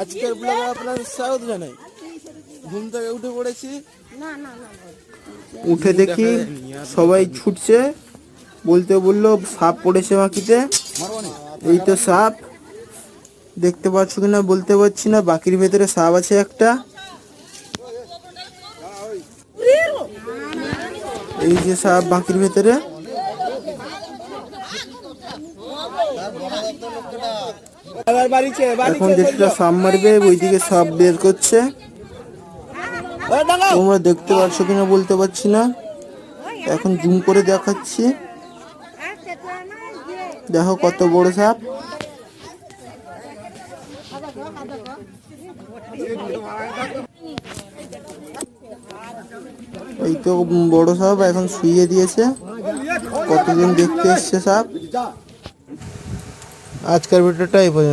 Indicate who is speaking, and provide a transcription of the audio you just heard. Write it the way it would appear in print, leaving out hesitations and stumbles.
Speaker 1: আজকের ব্লগে আপনাদের স্বাগত জানাই। ঘুম থেকে উঠে পড়েছি, উঠে দেখি সবাই ছুটছে, বলতে বললো সাপ পড়েছে বাকিতে। এই তো সাপ, দেখতে পাচ্ছ কিনা বলতে পারছি না। বাকির ভেতরে সাপ আছে একটা। এই যে সাপ বাকির ভেতরে। এখন যেটা সাপ মারবে ওইদিকে সাপ বের করছে। তোমরা দেখতে পাচ্ছ কিনা বলতে পারছি না, এখন জুম করে দেখাচ্ছি। দেখো কত বড় সাপ। এই তো বড় সাপ, এখন শুইয়ে দিয়েছে। কতজন দেখতে এসছে সাপ। আজকের ভিডিওটা এই পর্যন্ত।